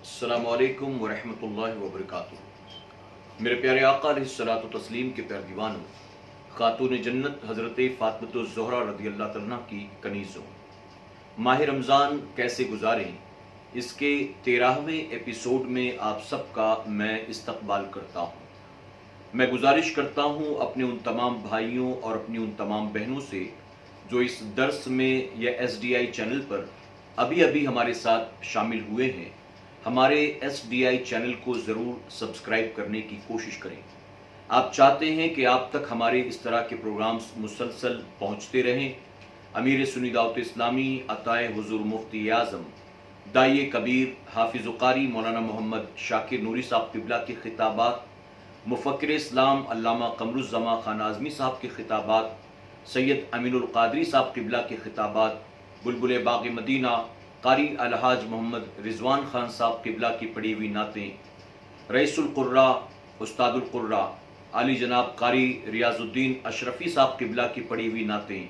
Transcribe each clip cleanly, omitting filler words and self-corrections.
अस्सलामु अलैकुम वरहमतुल्लाहि वबरकातुहू। मेरे प्यारे आका अलैहिस्सलातु तस्लीम के प्यारे दीवानों, खातून जन्नत हज़रत फ़ातिमतुज़ ज़हरा रज़ियल्लाहु तआला की कनीज़ों, माह रमज़ान कैसे गुजारें, इसके 13वें एपिसोड में आप सबका मैं इस्तक़बाल करता हूँ। मैं गुजारिश करता हूँ अपने उन तमाम भाइयों और अपनी उन तमाम बहनों से जो इस दर्स में या SDI चैनल पर अभी अभी हमारे साथ शामिल हुए हैं, हमारे SDI चैनल को ज़रूर सब्सक्राइब करने की कोशिश करें। आप चाहते हैं कि आप तक हमारे इस तरह के प्रोग्राम्स मुसलसल पहुँचते रहें। अमीर सुन्नी दावत इस्लामी अताए हुज़ूर मुफ्ती आज़म दाई कबीर हाफिज़ क़ारी मौलाना मोहम्मद शाकिर नूरी साहब क़िबला के ख़िताबात, मुफ़क्किर इस्लाम अल्लामा क़मरुज़्ज़मा ख़ान आज़मी साहब के ख़िताबात, सैयद अमीनुल क़ादरी साहब क़िबला के ख़िताबात, बुलबुल बाग़ मदीना क़ारी अलहाज मोहम्मद रिज़वान ख़ान साहब क़िबला की पढ़ी हुई नातें, रईसुल क़ुर्रा उस्तादुल क़ुर्रा आली जनाब क़ारी रियाज़ुद्दीन अशरफ़ी साहब क़िबला की पढ़ी हुई नातें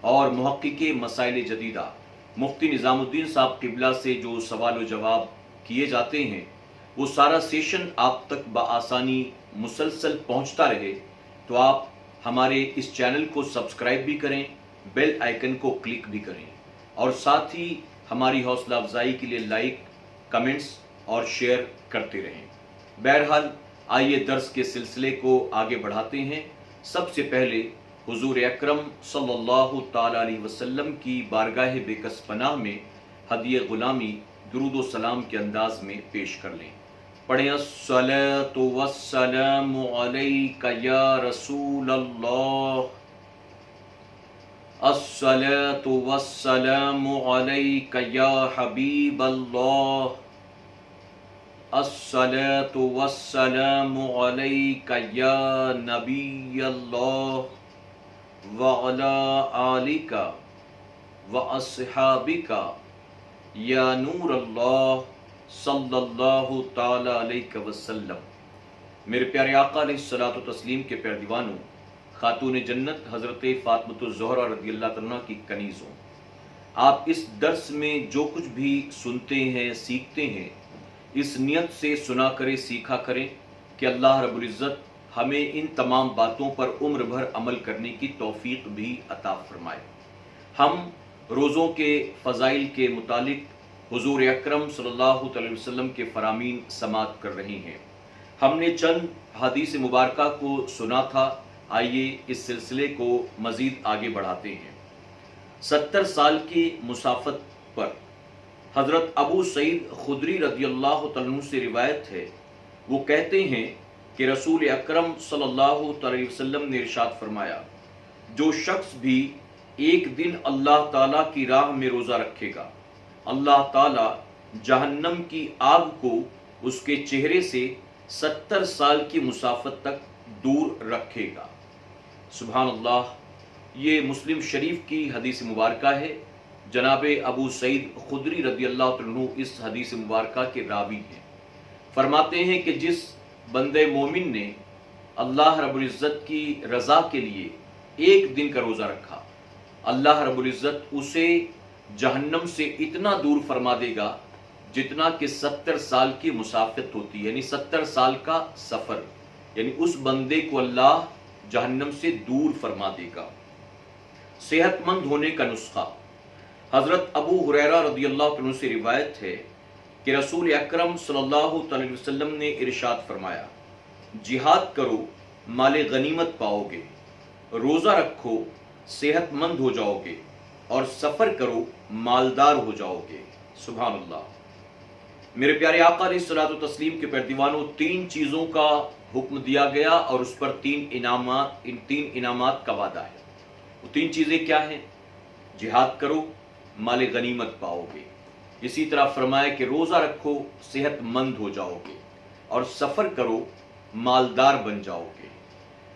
और मुहक्किक़े मसाइल जदीदा मुफ्ती निज़ामुद्दीन साहब क़िबला से जो सवाल व जवाब किए जाते हैं, वो सारा सेशन आप तक बआसानी मुसलसल पहुँचता रहे, तो आप हमारे इस चैनल को सब्सक्राइब भी करें, बेल आइकन को क्लिक भी करें और साथ ही हमारी हौसला अफजाई के लिए लाइक, कमेंट्स और शेयर करते रहें। बहरहाल आइए दर्स के सिलसिले को आगे बढ़ाते हैं। सबसे पहले हुजूर अकरम सल्लल्लाहु ताला अलैहि वसल्लम की बारगाह बेकस पनाह में हदिये गुलामी दुरूद व सलाम के अंदाज में पेश कर लें। पढ़ें अस्सलातु वस्सलामु अलैका या रसूल अल्लाह, अस्सलातु वस्सलामु अलैका या हबीब अल्लाह, अस्सलातु वस्सलामु अलैका या नबी अल्लाह व अला आलिका व अस्हाबिका या नूर अल्लाह सल्लल्लाहु ताला अलैहि वसल्लम। मेरे प्यारे आका अलैहिस्सलातु तस्लीम के प्यारे दीवानों, खातून जन्नत हज़रत फ़ातिमतुज़ ज़हरा रज़ियल्लाहु तआला की कनीज़ों, आप इस दर्स में जो कुछ भी सुनते हैं, सीखते हैं, इस नियत से सुना करें, सीखा करें कि अल्लाह रब्बुल इज़्ज़त हमें इन तमाम बातों पर उम्र भर अमल करने की तौफीक भी अता फरमाए। हम रोज़ों के फ़ज़ाइल के मुतालिक हुज़ूर अकरम सल्लल्लाहु अलैहि वसल्लम के फ़रामीन समात कर रहे हैं। हमने चंद हदीस मुबारका को सुना था, आइए इस सिलसिले को मज़ीद आगे बढ़ाते हैं। 70 साल की मुसाफ़त पर हज़रत अबू सईद खुदरी रज़ियल्लाहु तआला अन्हु से रिवायत है, वो कहते हैं कि रसूल अकरम सल्लल्लाहु अलैहि वसल्लम ने इरशाद फरमाया, जो शख्स भी एक दिन अल्लाह ताला की राह में रोज़ा रखेगा, अल्लाह ताला जहन्नम की आग को उसके चेहरे से 70 साल की मुसाफ़त तक दूर रखेगा। सुभान अल्लाह। ये मुस्लिम शरीफ की हदीस मुबारका है। जनाब अबू सईद खुदरी रज़ियल्लाहु अन्हु इस हदीस मुबारका के रावी हैं। फरमाते हैं कि जिस बंदे मोमिन ने अल्लाह रब्बुल इज़्ज़त की रज़ा के लिए एक दिन का रोज़ा रखा, अल्लाह रब्बुल इज़्ज़त उसे जहन्नम से इतना दूर फरमा देगा जितना कि 70 साल की मुसाफ़त होती है, यानी 70 साल का सफ़र, यानी उस बंदे को अल्लाह जहन्नम से दूर फरमा देगा। सेहतमंद होने का नुस्खा, हज़रत अबू हुरैरा रज़ियल्लाहु अन्हु से रिवायत है कि रसूल अकरम सल्लल्लाहु अलैहि वसल्लम ने इरशाद फरमाया, जिहाद करो माले गनीमत पाओगे, रोज़ा रखो सेहतमंद हो जाओगे और सफ़र करो मालदार हो जाओगे। सुभान अल्लाह। मेरे प्यारे आका अलैहिस्सलातु तस्लीम के प्यारे दीवानों, 3 चीज़ों का हुक्म दिया गया और उस पर 3 इनामात का वादा है। वो 3 चीज़ें क्या हैं? जिहाद करो माले गनीमत पाओगे, इसी तरह फरमाया कि रोज़ा रखो सेहतमंद हो जाओगे और सफ़र करो मालदार बन जाओगे।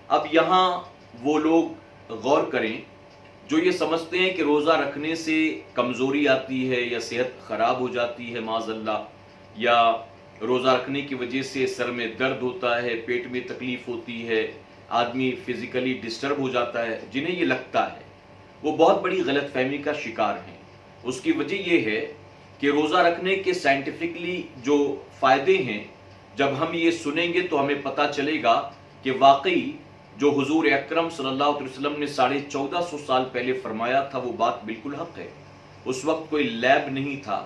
अब यहाँ वो लोग गौर करें जो ये समझते हैं कि रोज़ा रखने से कमज़ोरी आती है या सेहत ख़राब हो जाती है माज़अल्लाह, या रोज़ा रखने की वजह से सर में दर्द होता है, पेट में तकलीफ़ होती है, आदमी फ़िज़िकली डिस्टर्ब हो जाता है, जिन्हें ये लगता है वो बहुत बड़ी गलतफ़हमी का शिकार हैं। उसकी वजह यह है کہ रोज़ा रखने के साइंटिफिकली जो फ़ायदे हैं, जब हम ये सुनेंगे तो हमें पता चलेगा कि वाकई जो हुजूर अकरम सल्लल्लाहु अलैहि वसल्लम ने 1450 साल पहले फरमाया था वो बात बिल्कुल हक है। उस वक्त कोई लैब नहीं था,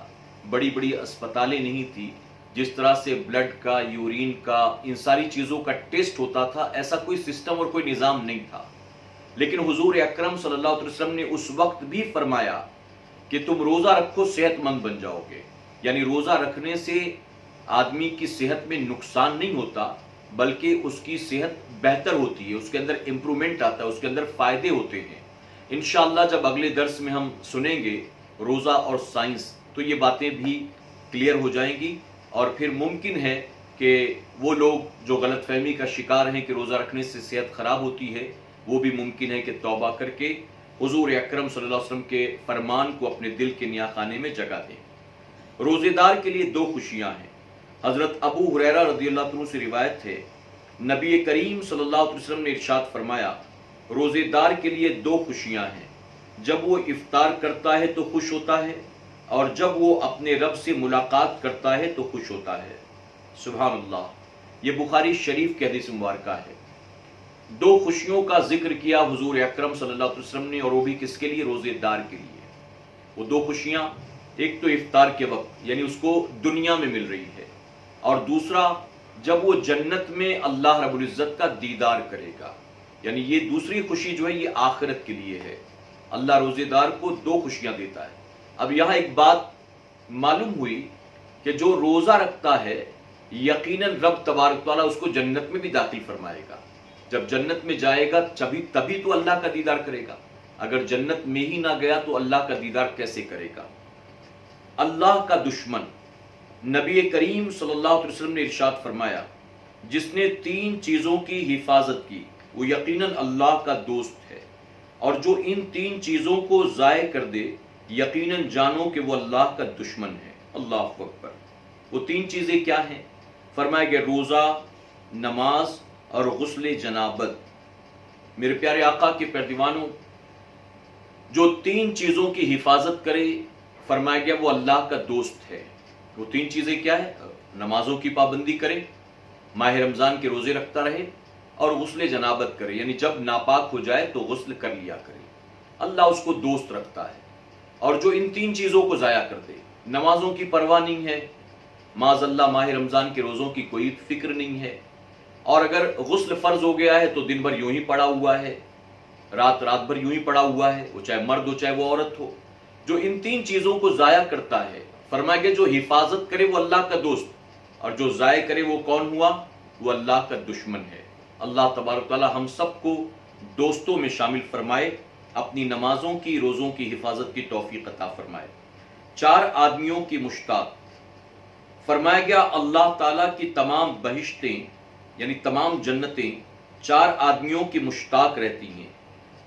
बड़ी बड़ी अस्पतालें नहीं थी, जिस तरह से ब्लड का, यूरिन का, इन सारी चीज़ों का टेस्ट होता था, ऐसा कोई सिस्टम और कोई निज़ाम नहीं था। लेकिन हुजूर अकरम सल्लल्लाहु अलैहि वसल्लम ने उस वक्त भी फरमाया कि तुम रोज़ा रखो, सेहतमंद बन जाओगे। यानी रोज़ा रखने से आदमी की सेहत में नुकसान नहीं होता, बल्कि उसकी सेहत बेहतर होती है, उसके अंदर इम्प्रूवमेंट आता है, उसके अंदर फ़ायदे होते हैं। इंशाअल्लाह जब अगले दर्स में हम सुनेंगे रोज़ा और साइंस, तो ये बातें भी क्लियर हो जाएंगी और फिर मुमकिन है कि वो लोग जो गलतफहमी का शिकार हैं कि रोज़ा रखने से सेहत ख़राब होती है, वो भी मुमकिन है कि तौबा करके हुजूर अकरम सल्लल्लाहु अलैहि वसल्लम के फरमान को अपने दिल के नियाखाने में जगह दें। रोज़ेदार के लिए दो खुशियाँ हैं। हज़रत अबू हुरैरा रज़ियल्लाहु अन्हु से रिवायत है, नबी करीम सल्लल्लाहु अलैहि वसल्लम ने इरशाद फरमाया, रोज़ेदार के लिए दो खुशियाँ हैं, जब वो इफ्तार करता है तो खुश होता है और जब वो अपने रब से मुलाकात करता है तो खुश होता है। सुभान अल्लाह, ये बुखारी शरीफ की हदीस मुबारका है। दो खुशियों का जिक्र किया हुजूर अकरम सल्लल्लाहु अलैहि वसल्लम ने, और वो भी किसके लिए? रोज़ेदार के लिए। वो दो खुशियाँ, एक तो इफ्तार के वक्त यानी उसको दुनिया में मिल रही है, और दूसरा जब वो जन्नत में अल्लाह रब्बुल इज़्ज़त का दीदार करेगा। यानी ये दूसरी खुशी जो है ये आखिरत के लिए है। अल्लाह रोज़ेदार को दो खुशियाँ देता है। अब यहाँ एक बात मालूम हुई कि जो रोज़ा रखता है यकीनन रब तबारक तआला उसको जन्नत में भी दाखिल फरमाएगा। जब जन्नत में जाएगा तभी तो अल्लाह का दीदार करेगा। अगर जन्नत में ही ना गया तो अल्लाह का दीदार कैसे करेगा? अल्लाह का दुश्मन नबी करीम सल्लल्लाहु अलैहि वसल्लम ने इरशाद फरमाया, जिसने तीन चीज़ों की हिफाजत की वो यकीनन अल्लाह का दोस्त है, और जो इन तीन चीज़ों को ज़ाय कर दे यकीनन जानो कि वो अल्लाह का दुश्मन है। अल्लाह अकबर। वो तीन चीज़ें क्या हैं? फरमाया गया रोज़ा, नमाज और गुस्ल जनाबत। मेरे प्यारे आका के पैरदीवानों, जो तीन चीज़ों की हिफाजत करे, फरमाया गया वो अल्लाह का दोस्त है। वो तीन चीज़ें क्या है? नमाजों की पाबंदी करे, माह रमज़ान के रोज़े रखता रहे, और गुस्ल जनाबत करे, यानी जब नापाक हो जाए तो गुस्ल कर लिया करे। अल्लाह उसको दोस्त रखता है। और जो इन तीन चीज़ों को ज़ाया कर दे, नमाजों की परवाह नहीं है, माज़अल्लाह माह रमज़ान के रोज़ों की कोई फिक्र नहीं है, और अगर गुस्ल फ़र्ज हो गया है तो दिन भर यूं ही पड़ा हुआ है, रात भर यूं ही पड़ा हुआ है, वो चाहे मर्द हो चाहे वो औरत हो। जो इन तीन चीज़ों को ज़ाया करता है, फरमाया गया जो हिफाजत करे वो अल्लाह का दोस्त, और जो ज़ाया करे वो कौन हुआ? वो अल्लाह का दुश्मन है। अल्लाह तबारक तआला हम सबको दोस्तों में शामिल फरमाए, अपनी नमाजों की, रोज़ों की हिफाजत की तौफीक अता फरमाए। चार आदमियों की मुश्ताक। फरमाया गया अल्लाह ताला की तमाम बहिश्तें यानी तमाम जन्नतें चार आदमियों की मुश्ताक रहती हैं।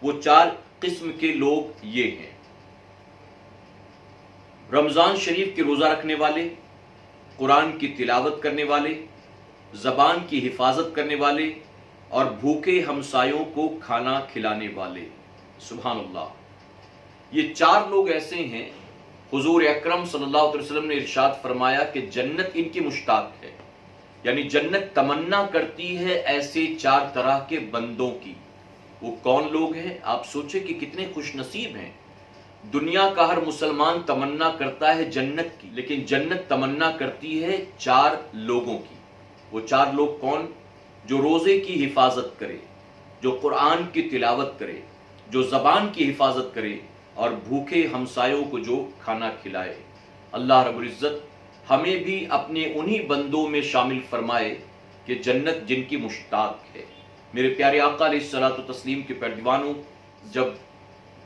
वो चार किस्म के लोग ये हैं, रमज़ान शरीफ के रोज़ा रखने वाले, कुरान की तिलावत करने वाले, ज़बान की हिफाजत करने वाले, और भूखे हमसायों को खाना खिलाने वाले। सुभान अल्लाह। ये चार लोग ऐसे हैं, हुजूर अकरम सल्लल्लाहु अलैहि वसल्लम ने इरशाद फरमाया कि जन्नत इनकी मुश्ताक है, यानी जन्नत तमन्ना करती है ऐसे चार तरह के बंदों की। वो कौन लोग हैं? आप सोचे कि कितने खुशनसीब हैं। दुनिया का हर मुसलमान तमन्ना करता है जन्नत की, लेकिन जन्नत तमन्ना करती है चार लोगों की। वो चार लोग कौन? जो रोज़े की हिफाजत करे, जो कुरान की तिलावत करे, जो ज़बान की हिफाजत करे, और भूखे हमसायों को जो खाना खिलाए। अल्लाह रब्बुल इज़्ज़त हमें भी अपने उन्हीं बंदों में शामिल फरमाए कि जन्नत जिनकी मुश्ताक है। मेरे प्यारे आका अलैहिस्सलातु तस्लीम के पैरदीवानों, जब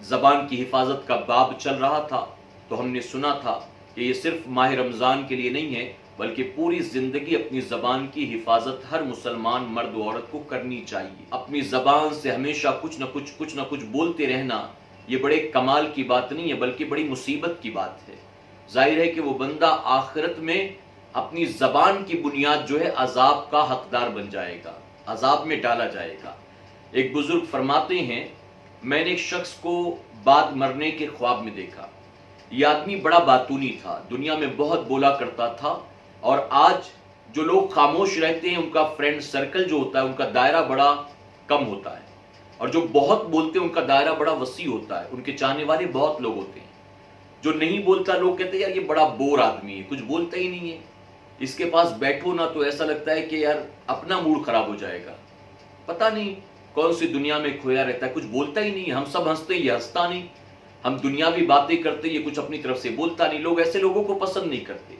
ज़बान की हिफाजत का बाब चल रहा था तो हमने सुना था कि ये सिर्फ माह रमज़ान के लिए नहीं है, बल्कि पूरी ज़िंदगी अपनी ज़बान की हिफाजत हर मुसलमान मर्द औरत को करनी चाहिए। अपनी ज़बान से हमेशा कुछ न कुछ बोलते रहना, ये बड़े कमाल की बात नहीं है, बल्कि बड़ी मुसीबत की बात है। जाहिर है कि वो बंदा आखिरत में अपनी ज़बान की बुनियाद जो है अजाब का हकदार बन जाएगा, अजाब में डाला जाएगा। एक बुजुर्ग फरमाते हैं, मैंने एक शख्स को बाद मरने के ख्वाब में देखा। یہ آدمی بڑا باتونی تھا، دنیا میں بہت بولا کرتا تھا، اور آج جو لوگ خاموش رہتے ہیں ان کا فرینڈ سرکل جو ہوتا ہے ان کا دائرہ بڑا کم ہوتا ہے، اور جو بہت بولتے ہیں ان کا دائرہ بڑا وسیع ہوتا ہے، ان کے چاہنے والے بہت لوگ ہوتے ہیں۔ جو نہیں بولتا لوگ کہتے ہیں یار یہ بڑا بور آدمی ہے، کچھ بولتا ہی نہیں ہے، اس کے پاس بیٹھو نا تو ایسا لگتا ہے کہ یار اپنا موڈ خراب ہو جائے گا، پتہ نہیں کون سی دنیا میں کھویا رہتا ہے، کچھ بولتا ہی نہیں ہے۔ ہم سب ہنستے ہیں، یہ ہنستا نہیں، ہم دنیاوی باتیں کرتے ہیں، یہ کچھ اپنی طرف سے بولتا نہیں۔ لوگ ایسے لوگوں کو پسند نہیں کرتے،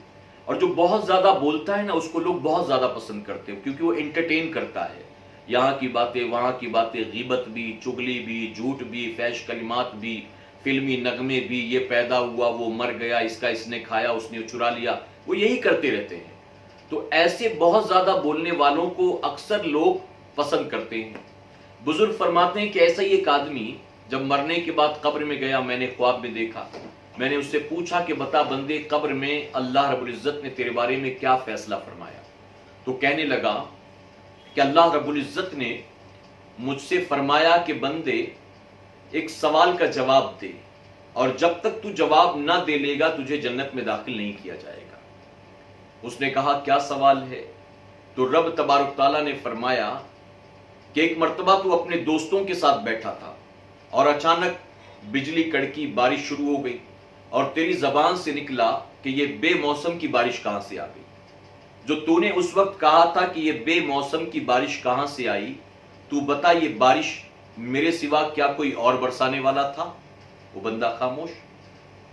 اور جو بہت زیادہ بولتا ہے نا اس کو لوگ بہت زیادہ پسند کرتے ہیں، کیونکہ وہ انٹرٹین کرتا ہے، یہاں کی باتیں وہاں کی باتیں، غیبت بھی، چگلی بھی، جھوٹ بھی، فحش کلمات بھی، فلمی نغمے بھی، یہ پیدا ہوا وہ مر گیا، اس کا اس نے کھایا اس نے چرا لیا، وہ یہی کرتے رہتے ہیں۔ تو ایسے بہت زیادہ بولنے والوں کو اکثر لوگ پسند کرتے ہیں۔ بزرگ فرماتے ہیں کہ ایسا ہی ایک آدمی جب مرنے کے بعد قبر میں گیا، میں نے خواب میں دیکھا، میں نے اس سے پوچھا کہ بتا بندے قبر میں اللہ رب العزت نے تیرے بارے میں کیا فیصلہ فرمایا؟ تو کہنے لگا کہ اللہ رب العزت نے مجھ سے فرمایا کہ بندے ایک سوال کا جواب دے، اور جب تک تو جواب نہ دے لے گا تجھے جنت میں داخل نہیں کیا جائے گا۔ اس نے کہا کیا سوال ہے؟ تو رب تبارک تعالیٰ نے فرمایا کہ ایک مرتبہ تو اپنے دوستوں کے ساتھ بیٹھا تھا اور اچانک بجلی کڑکی، بارش شروع ہو گئی، اور تیری زبان سے نکلا کہ یہ بے موسم کی بارش کہاں سے آ گئی؟ جو تو نے اس وقت کہا تھا کہ یہ بے موسم کی بارش کہاں سے آئی، تو بتا یہ بارش میرے سوا کیا کوئی اور برسانے والا تھا؟ وہ بندہ خاموش۔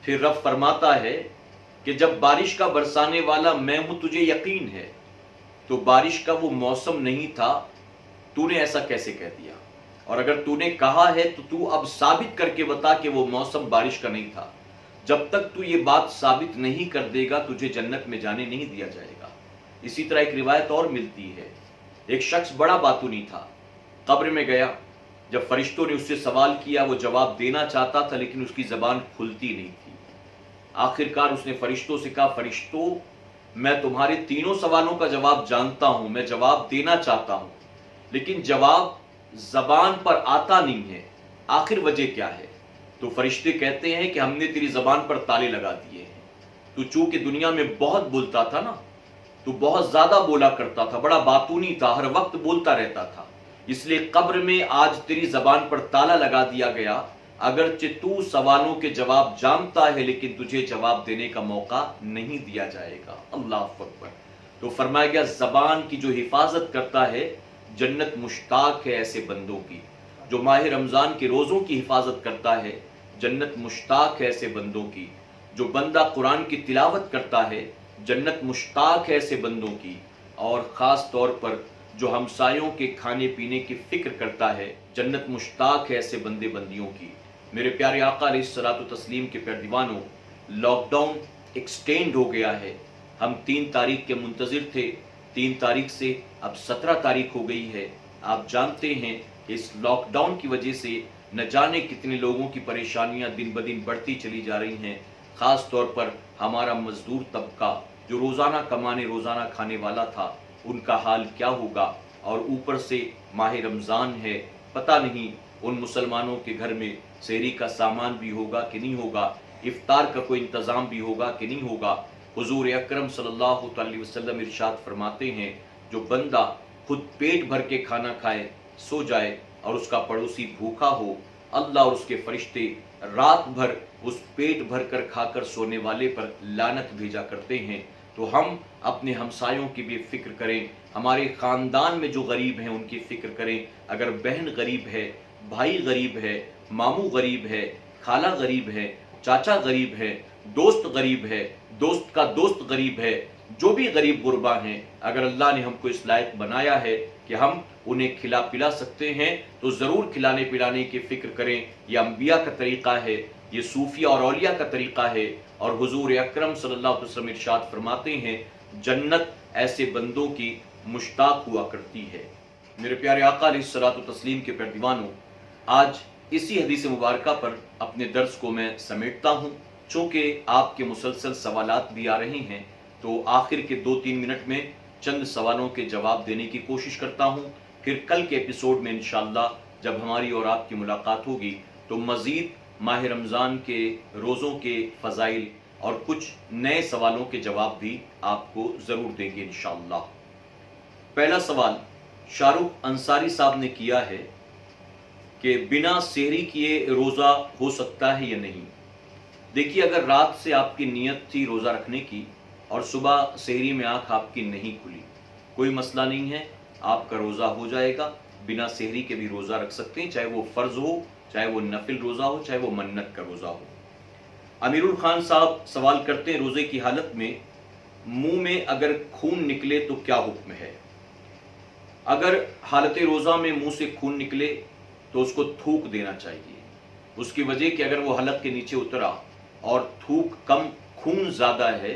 پھر رب فرماتا ہے کہ جب بارش کا برسانے والا میں ہوں تجھے یقین ہے، تو بارش کا وہ موسم نہیں تھا، تو نے ایسا کیسے کہہ دیا؟ اور اگر تو نے کہا ہے تو تو اب ثابت کر کے بتا کہ وہ موسم بارش کا نہیں تھا۔ جب تک تو یہ بات ثابت نہیں کر دے گا تجھے جنت میں جانے نہیں دیا جائے گا۔ اسی طرح ایک روایت اور ملتی ہے، ایک شخص بڑا باتونی تھا، قبر میں گیا، جب فرشتوں نے اس سے سوال کیا وہ جواب دینا چاہتا تھا لیکن اس کی زبان کھلتی نہیں تھی۔ آخرکار اس نے فرشتوں سے کہا فرشتوں میں تمہارے تینوں سوالوں کا جواب جانتا ہوں، میں جواب دینا چاہتا ہوں لیکن جواب زبان پر آتا نہیں ہے، آخر وجہ کیا ہے؟ تو فرشتے کہتے ہیں کہ ہم نے تیری زبان پر تالے لگا دیے ہیں، تو چونکہ دنیا میں بہت بولتا تھا نا، تو بہت زیادہ بولا کرتا تھا، بڑا باتونی تھا، ہر وقت بولتا رہتا تھا، اس لیے قبر میں آج تیری زبان پر تالا لگا دیا گیا، اگرچہ تو سوالوں کے جواب جانتا ہے لیکن تجھے جواب دینے کا موقع نہیں دیا جائے گا۔ اللہ اکبر۔ تو فرمایا گیا زبان کی جو حفاظت کرتا ہے جنت مشتاق ہے ایسے بندوں کی، جو ماہ رمضان کے روزوں کی حفاظت کرتا ہے جنت مشتاق ہے ایسے بندوں کی، جو بندہ قرآن کی تلاوت کرتا ہے جنت مشتاق ہے ایسے بندوں کی، اور خاص طور پر جو ہمسایوں کے کھانے پینے کی فکر کرتا ہے جنت مشتاق ہے ایسے بندے بندیوں کی۔ میرے پیارے آقا علیہ الصلوۃ والتسلیم کے پیارے دیوانوں، لاک ڈاؤن ایکسٹینڈ ہو گیا ہے، ہم 3 تاریخ کے منتظر تھے، 3 تاریخ سے اب 17 تاریخ ہو گئی ہے۔ آپ جانتے ہیں کہ اس لاک ڈاؤن کی وجہ سے نہ جانے کتنے لوگوں کی پریشانیاں دن بدن بڑھتی چلی جا رہی ہیں، خاص طور پر ہمارا مزدور طبقہ جو روزانہ کمانے روزانہ کھانے والا تھا، ان کا حال کیا ہوگا؟ اور اوپر سے ماہ رمضان ہے، پتہ نہیں ان مسلمانوں کے گھر میں سحری کا سامان بھی ہوگا کہ نہیں ہوگا، افطار کا کوئی انتظام بھی ہوگا کہ نہیں ہوگا۔ حضور اکرم صلی اللہ علیہ وسلم ارشاد فرماتے ہیں جو بندہ خود پیٹ بھر کے کھانا کھائے سو جائے اور اس کا پڑوسی بھوکا ہو، اللہ اور اس کے فرشتے رات بھر اس پیٹ بھر کر کھا کر سونے والے پر لعنت بھیجا کرتے ہیں۔ تو ہم اپنے ہمسایوں کی بھی فکر کریں، ہمارے خاندان میں جو غریب ہیں ان کی فکر کریں، اگر بہن غریب ہے، بھائی غریب ہے، ماموں غریب ہے، خالہ غریب ہے، چاچا غریب ہے، دوست غریب ہے، دوست کا دوست غریب ہے، جو بھی غریب غربا ہیں، اگر اللہ نے ہم کو اس لائق بنایا ہے کہ ہم انہیں کھلا پلا سکتے ہیں تو ضرور کھلانے پلانے کی فکر کریں۔ یہ انبیاء کا طریقہ ہے، یہ صوفیہ اور اولیاء کا طریقہ ہے، اور حضور اکرم صلی اللہ علیہ وسلم ارشاد فرماتے ہیں جنت ایسے بندوں کی مشتاق ہوا کرتی ہے۔ میرے پیارے آقا علیہ الصلوۃ والتسلیم کے پیارے دیوانوں، آج اسی حدیث مبارکہ پر اپنے درس کو میں سمیٹتا ہوں، چونکہ آپ کے مسلسل سوالات بھی آ رہے ہیں تو آخر کے 2-3 منٹ میں چند سوالوں کے جواب دینے کی کوشش کرتا ہوں، پھر کل کے ایپیسوڈ میں انشاءاللہ جب ہماری اور آپ کی ملاقات ہوگی تو مزید माह रमज़ान के रोज़ों के फ़ज़ाइल और कुछ नए सवालों के जवाब भी आपको ज़रूर देंगे इंशाअल्लाह। पहला सवाल शाहरुख अंसारी साहब ने किया है कि बिना सेहरी किए रोज़ा हो सकता है या नहीं। देखिए, अगर रात से आपकी नीयत थी रोज़ा रखने की और सुबह सेहरी में आँख आपकी नहीं खुली, कोई मसला नहीं है, आपका रोज़ा हो जाएगा। बिना सेहरी के भी रोज़ा रख सकते हैं, चाहे वो फ़र्ज़ हो, चाहे वो नफिल रोज़ा हो, चाहे वो मन्नत का रोज़ा हो। अमीरुल खान साहब सवाल करते हैं, रोज़े की हालत में मुंह में अगर खून निकले तो क्या हुक्म है। अगर हालत रोज़ा में मुंह से खून निकले तो उसको थूक देना चाहिए। उसकी वजह कि अगर वो हलक के नीचे उतरा और थूक कम, खून ज़्यादा है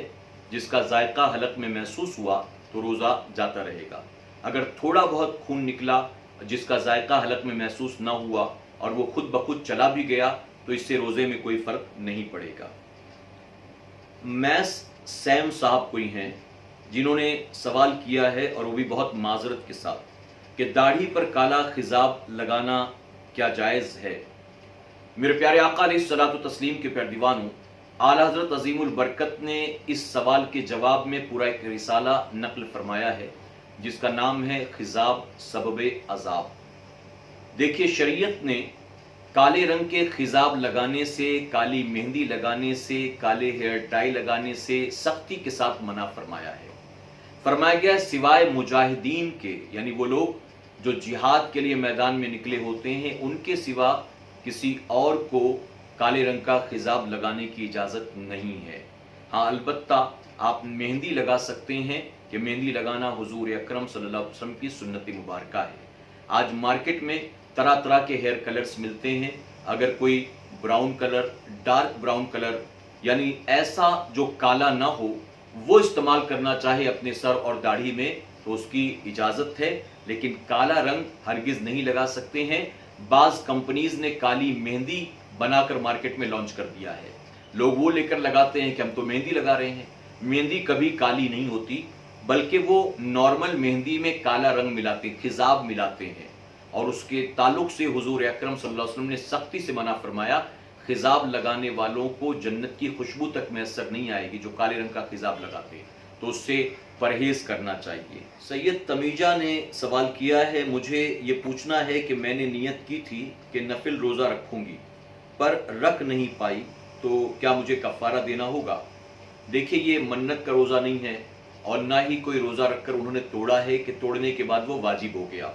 जिसका जायका हलक में महसूस हुआ तो रोज़ा जाता रहेगा। अगर थोड़ा बहुत खून निकला जिसका जायका हलक में महसूस ना हुआ और वो खुद ब खुद चला भी गया तो इससे रोज़े में कोई फ़र्क नहीं पड़ेगा। मैस सैम साहब कोई हैं जिन्होंने सवाल किया है और वो भी बहुत माजरत के साथ कि दाढ़ी पर काला खिजाब लगाना क्या जायज़ है। मेरे प्यारे आका अलैहिस्सलातु तस्लीम के प्यारे दीवानों, आला हज़रत अज़ीमुल बरकत ने इस सवाल के जवाब में पूरा एक रिसाला नक़ल फरमाया है जिसका नाम है खिजाब सबबे अज़ाब। देखिए, शरीयत ने काले रंग के खिजाब लगाने से, काली मेहंदी लगाने से, काले हेयर टाई लगाने से सख्ती के साथ मना फरमाया है। फरमाया गया सिवाय मुजाहिदीन के, यानी वो लोग जो जिहाद के लिए मैदान में निकले होते हैं, उनके सिवा किसी और को काले रंग का खिजाब लगाने की इजाज़त नहीं है। हाँ, अलबत्ता आप मेहंदी लगा सकते हैं कि मेहंदी लगाना हुजूर अकरम सल्लल्लाहु अलैहि वसल्लम की सुन्नत मुबारका है। आज मार्केट में तरह तरह के हेयर कलर्स मिलते हैं। अगर कोई brown colour, dark brown colour, यानी ऐसा जो काला ना हो, वो इस्तेमाल करना चाहे अपने सर और दाढ़ी में तो उसकी इजाज़त है, लेकिन काला रंग हरगिज़ नहीं लगा सकते हैं। बाज़ कंपनीज ने काली मेहंदी बनाकर मार्केट में लॉन्च कर दिया है। लोग वो लेकर लगाते हैं कि हम तो मेहंदी लगा रहे हैं। मेहंदी कभी काली नहीं होती, बल्कि वो नॉर्मल मेहंदी में काला रंग मिलाते, खिजाब मिलाते हैं, और उसके ताल्लुक से हुजूर अकरम सल्लल्लाहु अलैहि वसल्लम ने सख्ती से मना फरमाया, खिजाब लगाने वालों को जन्नत की खुशबू तक मैसर नहीं आएगी जो काले रंग का खिजाब लगाते हैं, तो उससे परहेज करना चाहिए। सैयद तमीजा ने सवाल किया है, मुझे ये पूछना है कि मैंने नियत की थी कि नफिल रोज़ा रखूंगी पर रख नहीं पाई, तो क्या मुझे कफ़ारा देना होगा। देखिए, ये मन्नत का रोज़ा नहीं है और ना ही कोई रोज़ा रखकर उन्होंने तोड़ा है कि तोड़ने के बाद वो वाजिब हो गया।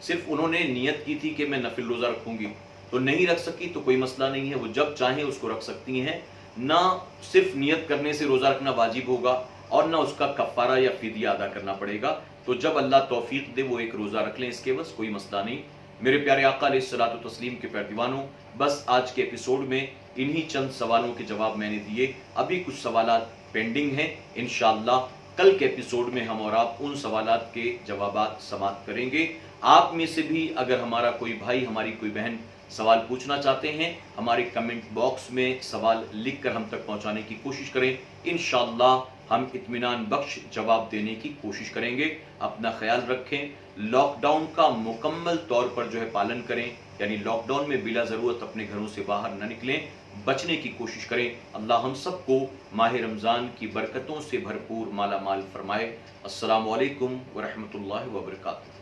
सिर्फ उन्होंने नियत की थी कि मैं नफिल रोज़ा रखूंगी, तो नहीं रख सकी तो कोई मसला नहीं है, वो जब चाहें उसको रख सकती हैं। ना सिर्फ नियत करने से रोज़ा रखना वाजिब होगा और ना उसका कफ़ारा या फिदिया अदा करना पड़ेगा। तो जब अल्लाह तौफीक दे वो एक रोज़ा रख लें, इसके बस कोई मसला नहीं। मेरे प्यारे आका अलैहिस्सलातु तस्लीम के प्यारे दीवानों, बस आज के एपिसोड में इन्हीं चंद सवालों के जवाब मैंने दिए। अभी कुछ सवालात पेंडिंग हैं। इंशाअल्लाह कल के एपिसोड में हम और आप उन सवालात के जवाबात समाप्त करेंगे। आप में से भी अगर हमारा कोई भाई, हमारी कोई बहन सवाल पूछना चाहते हैं, हमारे कमेंट बॉक्स में सवाल लिखकर हम तक पहुंचाने की कोशिश करें। इंशाअल्लाह हम इत्मीनान बख्श जवाब देने की कोशिश करेंगे। अपना ख्याल रखें, लॉकडाउन का मुकम्मल तौर पर जो है पालन करें, यानी लॉकडाउन में बिला ज़रूरत अपने घरों से बाहर न निकलें, बचने की कोशिश करें। अल्लाह हम सबको माह रमज़ान की बरकतों से भरपूर माला माल फरमाए। अस्सलामु अलैकुम व रहमतुल्लाहि व बरकातुहू।